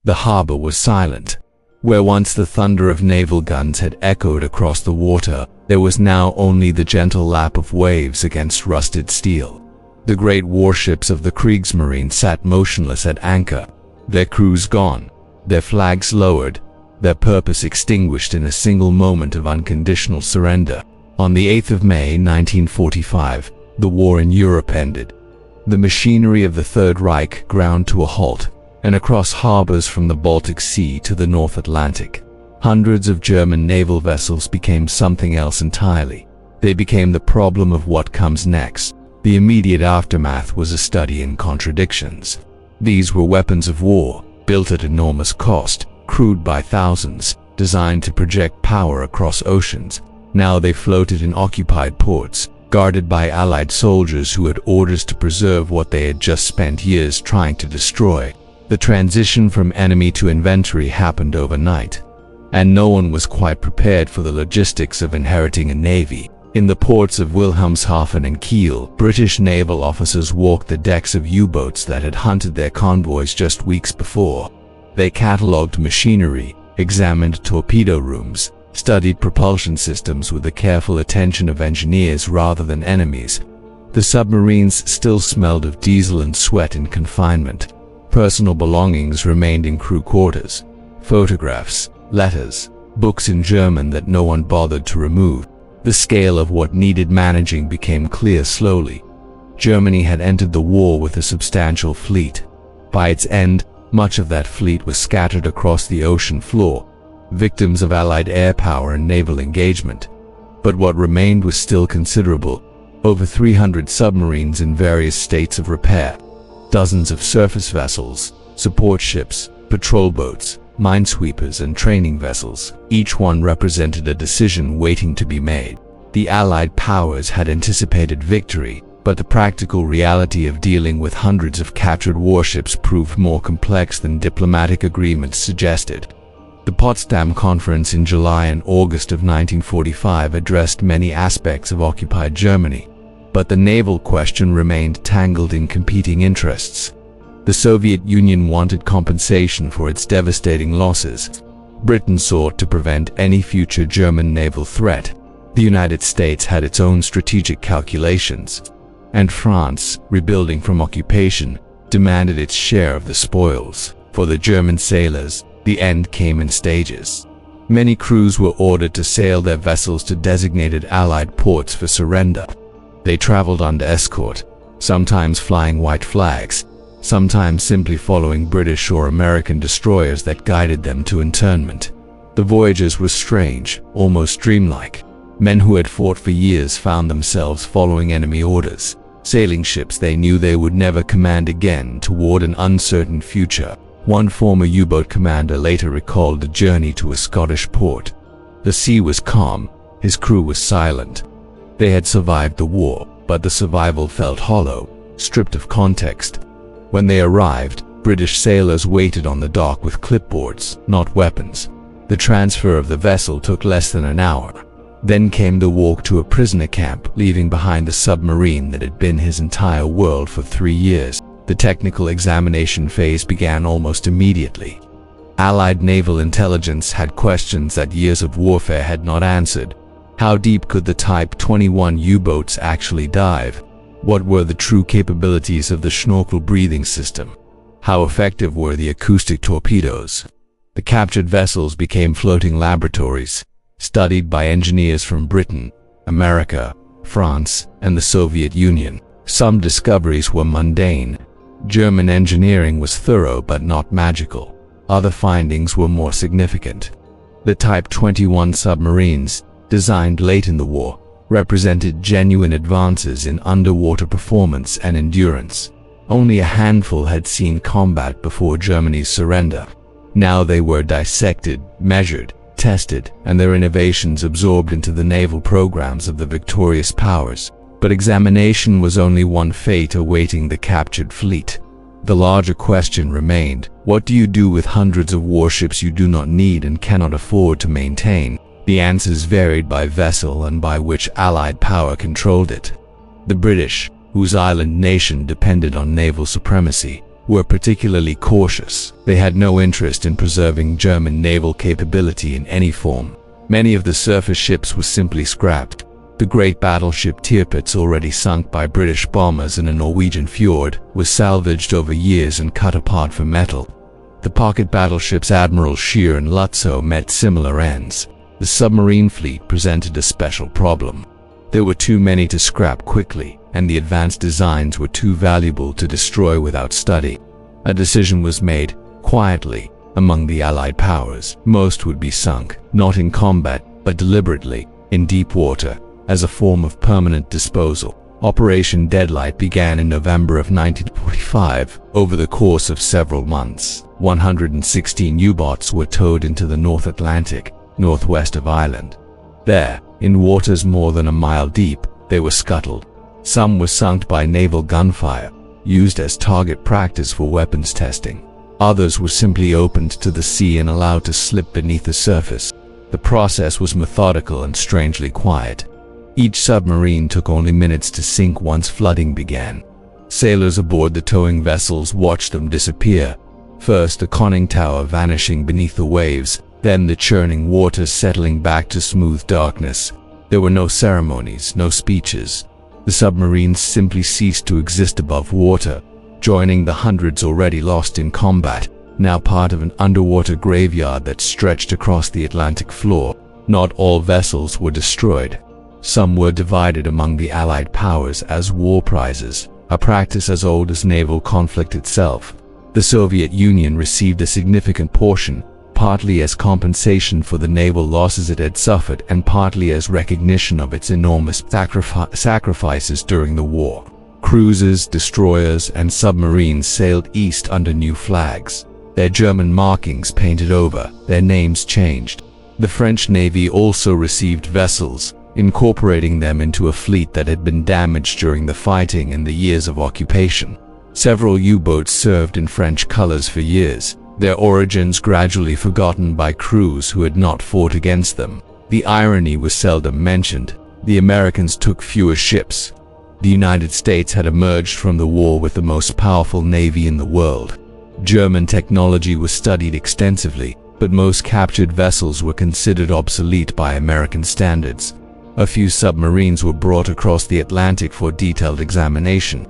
The harbor was silent. Where once the thunder of naval guns had echoed across the water, there was now only the gentle lap of waves against rusted steel. The great warships of the Kriegsmarine sat motionless at anchor, their crews gone, their flags lowered, their purpose extinguished in a single moment of unconditional surrender. On the 8th of May 1945, the war in Europe ended. The machinery of the Third Reich ground to a halt, and across harbors from the Baltic Sea to the North Atlantic, hundreds of German naval vessels became something else entirely. They became the problem of what comes next. The immediate aftermath was a study in contradictions. These were weapons of war, built at enormous cost, crewed by thousands, designed to project power across oceans. Now they floated in occupied ports, guarded by Allied soldiers who had orders to preserve what they had just spent years trying to destroy. The transition from enemy to inventory happened overnight, and no one was quite prepared for the logistics of inheriting a navy. In the ports of Wilhelmshaven and Kiel, British naval officers walked the decks of U-boats that had hunted their convoys just weeks before. They catalogued machinery, examined torpedo rooms, studied propulsion systems with the careful attention of engineers rather than enemies. The submarines still smelled of diesel and sweat in confinement. Personal belongings remained in crew quarters. Photographs, letters, books in German that no one bothered to remove. The scale of what needed managing became clear slowly. Germany had entered the war with a substantial fleet. By its end, much of that fleet was scattered across the ocean floor, victims of Allied air power and naval engagement. But what remained was still considerable. Over 300 submarines in various states of repair. Dozens of surface vessels, support ships, patrol boats, minesweepers and training vessels. Each one represented a decision waiting to be made. The Allied powers had anticipated victory, but the practical reality of dealing with hundreds of captured warships proved more complex than diplomatic agreements suggested. The Potsdam Conference in July and August of 1945 addressed many aspects of occupied Germany, but the naval question remained tangled in competing interests. The Soviet Union wanted compensation for its devastating losses. Britain sought to prevent any future German naval threat. The United States had its own strategic calculations. And France, rebuilding from occupation, demanded its share of the spoils. For the German sailors, the end came in stages. Many crews were ordered to sail their vessels to designated Allied ports for surrender. They traveled under escort, sometimes flying white flags, sometimes simply following British or American destroyers that guided them to internment. The voyages were strange, almost dreamlike. Men who had fought for years found themselves following enemy orders, sailing ships they knew they would never command again toward an uncertain future. One former U-boat commander later recalled the journey to a Scottish port. The sea was calm, his crew was silent. They had survived the war, but the survival felt hollow, stripped of context. When they arrived, British sailors waited on the dock with clipboards, not weapons. The transfer of the vessel took less than an hour. Then came the walk to a prisoner camp, leaving behind the submarine that had been his entire world for 3 years. The technical examination phase began almost immediately. Allied naval intelligence had questions that years of warfare had not answered. How deep could the Type 21 U-boats actually dive? What were the true capabilities of the Schnorkel breathing system? How effective were the acoustic torpedoes? The captured vessels became floating laboratories, studied by engineers from Britain, America, France, and the Soviet Union. Some discoveries were mundane. German engineering was thorough but not magical. Other findings were more significant. The Type 21 submarines, designed late in the war, represented genuine advances in underwater performance and endurance. Only a handful had seen combat before Germany's surrender. Now they were dissected, measured, tested, and their innovations absorbed into the naval programs of the victorious powers. But examination was only one fate awaiting the captured fleet. The larger question remained: what do you do with hundreds of warships you do not need and cannot afford to maintain? The answers varied by vessel and by which Allied power controlled it. The British, whose island nation depended on naval supremacy, were particularly cautious. They had no interest in preserving German naval capability in any form. Many of the surface ships were simply scrapped. The great battleship Tirpitz, already sunk by British bombers in a Norwegian fjord, was salvaged over years and cut apart for metal. The pocket battleships Admiral Scheer and Lutzow met similar ends. The submarine fleet presented a special problem. There were too many to scrap quickly, and the advanced designs were too valuable to destroy without study. A decision was made, quietly, among the Allied powers. Most would be sunk, not in combat, but deliberately, in deep water, as a form of permanent disposal. Operation Deadlight began in November of 1945. Over the course of several months, 116 U-boats were towed into the North Atlantic, northwest of Ireland. There, in waters more than a mile deep, they were scuttled. Some were sunk by naval gunfire, used as target practice for weapons testing. Others were simply opened to the sea and allowed to slip beneath the surface. The process was methodical and strangely quiet. Each submarine took only minutes to sink once flooding began. Sailors aboard the towing vessels watched them disappear. First the conning tower vanishing beneath the waves, then the churning waters settling back to smooth darkness. There were no ceremonies, no speeches. The submarines simply ceased to exist above water, joining the hundreds already lost in combat, now part of an underwater graveyard that stretched across the Atlantic floor. Not all vessels were destroyed. Some were divided among the Allied powers as war prizes, a practice as old as naval conflict itself. The Soviet Union received a significant portion, partly as compensation for the naval losses it had suffered and partly as recognition of its enormous sacrifices during the war. Cruisers, destroyers, and submarines sailed east under new flags, their German markings painted over, their names changed. The French Navy also received vessels, incorporating them into a fleet that had been damaged during the fighting and the years of occupation. Several U-boats served in French colors for years, their origins gradually forgotten by crews who had not fought against them. The irony was seldom mentioned. The Americans took fewer ships. The United States had emerged from the war with the most powerful navy in the world. German technology was studied extensively, but most captured vessels were considered obsolete by American standards. A few submarines were brought across the Atlantic for detailed examination.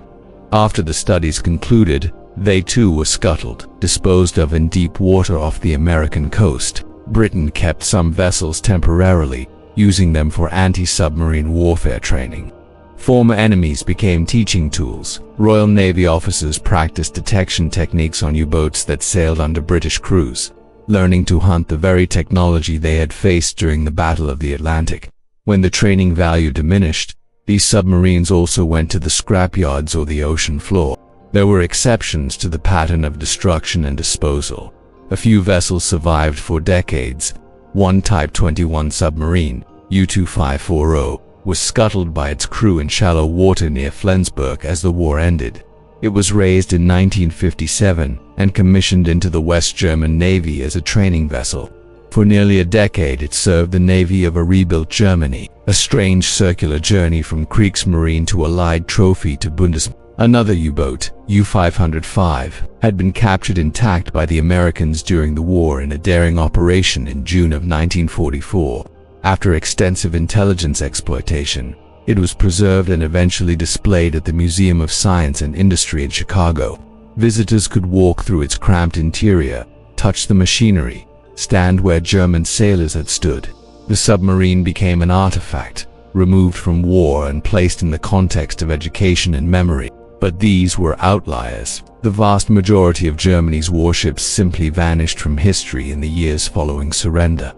After the studies concluded, they too were scuttled, disposed of in deep water off the American coast. Britain kept some vessels temporarily, using them for anti-submarine warfare training. Former enemies became teaching tools. Royal Navy officers practiced detection techniques on U-boats that sailed under British crews, learning to hunt the very technology they had faced during the Battle of the Atlantic. When the training value diminished, these submarines also went to the scrapyards or the ocean floor. There were exceptions to the pattern of destruction and disposal. A few vessels survived for decades. One Type 21 submarine, U-2540, was scuttled by its crew in shallow water near Flensburg as the war ended. It was raised in 1957 and commissioned into the West German Navy as a training vessel. For nearly a decade it served the navy of a rebuilt Germany, a strange circular journey from Kriegsmarine to Allied trophy to Bundeswehr. Another U-boat, U-505, had been captured intact by the Americans during the war in a daring operation in June of 1944. After extensive intelligence exploitation, it was preserved and eventually displayed at the Museum of Science and Industry in Chicago. Visitors could walk through its cramped interior, touch the machinery, stand where German sailors had stood. The submarine became an artifact, removed from war and placed in the context of education and memory. But these were outliers. The vast majority of Germany's warships simply vanished from history in the years following surrender.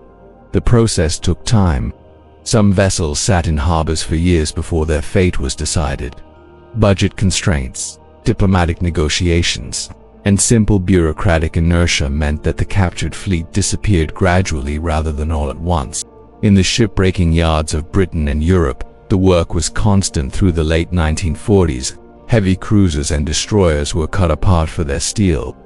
The process took time. Some vessels sat in harbors for years before their fate was decided. Budget constraints, diplomatic negotiations, and simple bureaucratic inertia meant that the captured fleet disappeared gradually rather than all at once. In the shipbreaking yards of Britain and Europe, the work was constant through the late 1940s. Heavy cruisers and destroyers were cut apart for their steel.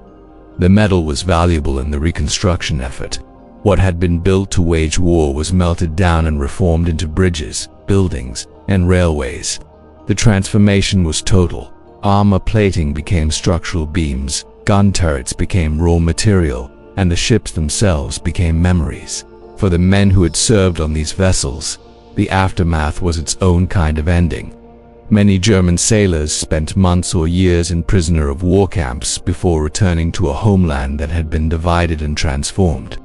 The metal was valuable in the reconstruction effort. What had been built to wage war was melted down and reformed into bridges, buildings, and railways. The transformation was total, Armor plating became structural beams, gun turrets became raw material, and the ships themselves became memories. For the men who had served on these vessels, the aftermath was its own kind of ending. Many German sailors spent months or years in prisoner of war camps before returning to a homeland that had been divided and transformed.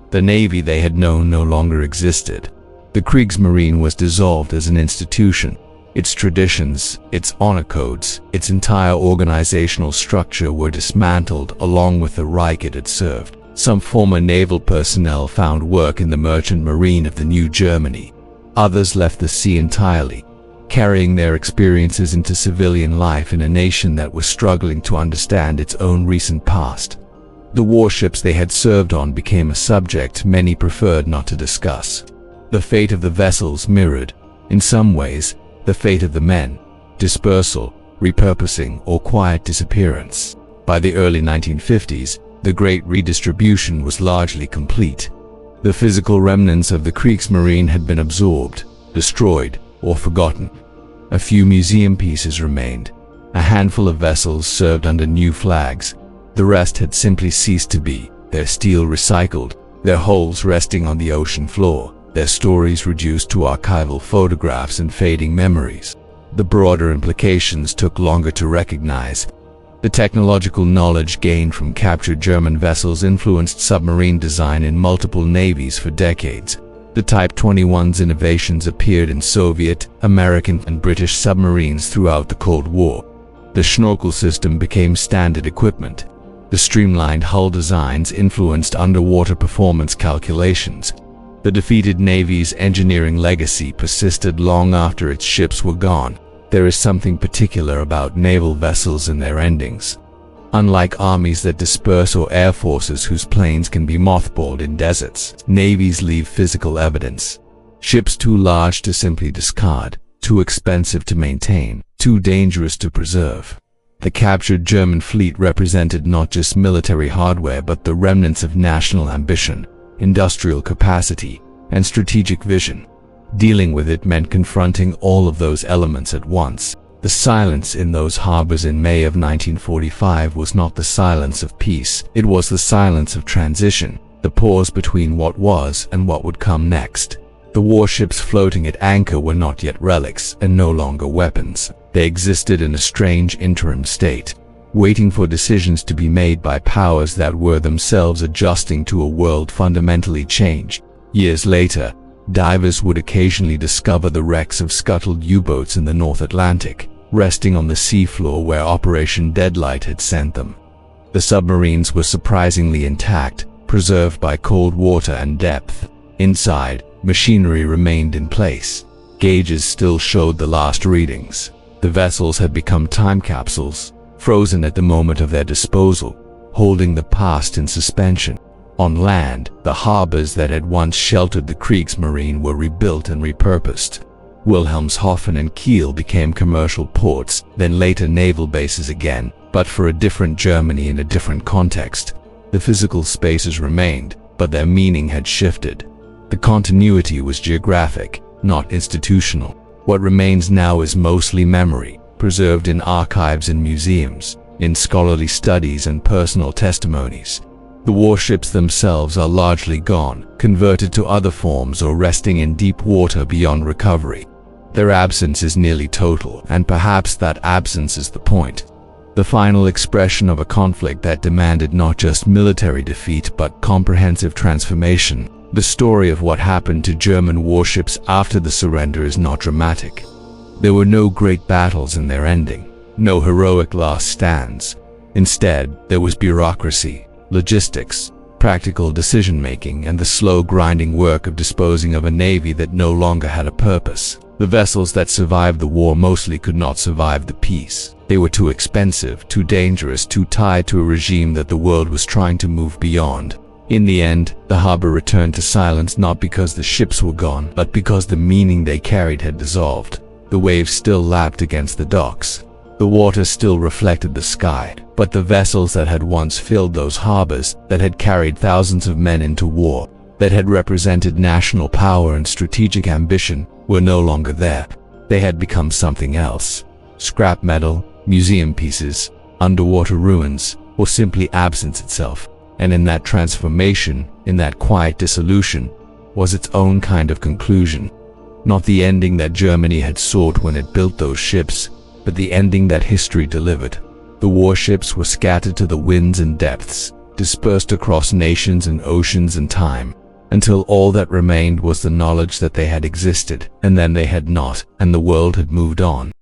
The navy they had known no longer existed. The Kriegsmarine was dissolved as an institution. Its traditions, its honor codes, its entire organizational structure were dismantled along with the Reich it had served. Some former naval personnel found work in the merchant marine of the new Germany. Others left the sea entirely, carrying their experiences into civilian life in a nation that was struggling to understand its own recent past. The warships they had served on became a subject many preferred not to discuss. The fate of the vessels mirrored, in some ways, the fate of the men: dispersal, repurposing, or quiet disappearance. By the early 1950s, the great redistribution was largely complete. The physical remnants of the Kriegsmarine had been absorbed, destroyed, or forgotten. A few museum pieces remained. A handful of vessels served under new flags. The rest had simply ceased to be, their steel recycled, their hulls resting on the ocean floor, their stories reduced to archival photographs and fading memories. The broader implications took longer to recognize. The technological knowledge gained from captured German vessels influenced submarine design in multiple navies for decades. The Type 21's innovations appeared in Soviet, American, and British submarines throughout the Cold War. The Schnorkel system became standard equipment. The streamlined hull designs influenced underwater performance calculations. The defeated Navy's engineering legacy persisted long after its ships were gone. There is something particular about naval vessels and their endings. Unlike armies that disperse or air forces whose planes can be mothballed in deserts, navies leave physical evidence. Ships too large to simply discard, too expensive to maintain, too dangerous to preserve. The captured German fleet represented not just military hardware but the remnants of national ambition, industrial capacity, and strategic vision. Dealing with it meant confronting all of those elements at once. The silence in those harbors in May of 1945 was not the silence of peace, it was the silence of transition, the pause between what was and what would come next. The warships floating at anchor were not yet relics and no longer weapons. They existed in a strange interim state, waiting for decisions to be made by powers that were themselves adjusting to a world fundamentally changed. Years later, divers would occasionally discover the wrecks of scuttled U-boats in the North Atlantic, resting on the seafloor where Operation Deadlight had sent them. The submarines were surprisingly intact, preserved by cold water and depth. Inside, machinery remained in place. Gauges still showed the last readings. The vessels had become time capsules, frozen at the moment of their disposal, holding the past in suspension. On land, the harbors that had once sheltered the Kriegsmarine were rebuilt and repurposed. Wilhelmshaven and Kiel became commercial ports, then later naval bases again, but for a different Germany in a different context. The physical spaces remained, but their meaning had shifted. The continuity was geographic, not institutional. What remains now is mostly memory, preserved in archives and museums, in scholarly studies and personal testimonies. The warships themselves are largely gone, converted to other forms or resting in deep water beyond recovery. Their absence is nearly total, and perhaps that absence is the point. The final expression of a conflict that demanded not just military defeat but comprehensive transformation. The story of what happened to German warships after the surrender is not dramatic. There were no great battles in their ending, no heroic last stands. Instead, there was bureaucracy, logistics, practical decision-making, and the slow grinding work of disposing of a navy that no longer had a purpose. The vessels that survived the war mostly could not survive the peace. They were too expensive, too dangerous, too tied to a regime that the world was trying to move beyond. In the end, the harbor returned to silence not because the ships were gone, but because the meaning they carried had dissolved. The waves still lapped against the docks. The water still reflected the sky, but the vessels that had once filled those harbors, that had carried thousands of men into war, that had represented national power and strategic ambition, were no longer there. They had become something else. Scrap metal, museum pieces, underwater ruins, or simply absence itself. And in that transformation, in that quiet dissolution, was its own kind of conclusion. Not the ending that Germany had sought when it built those ships, but the ending that history delivered. The warships were scattered to the winds and depths, dispersed across nations and oceans and time, until all that remained was the knowledge that they had existed, and then they had not, and the world had moved on.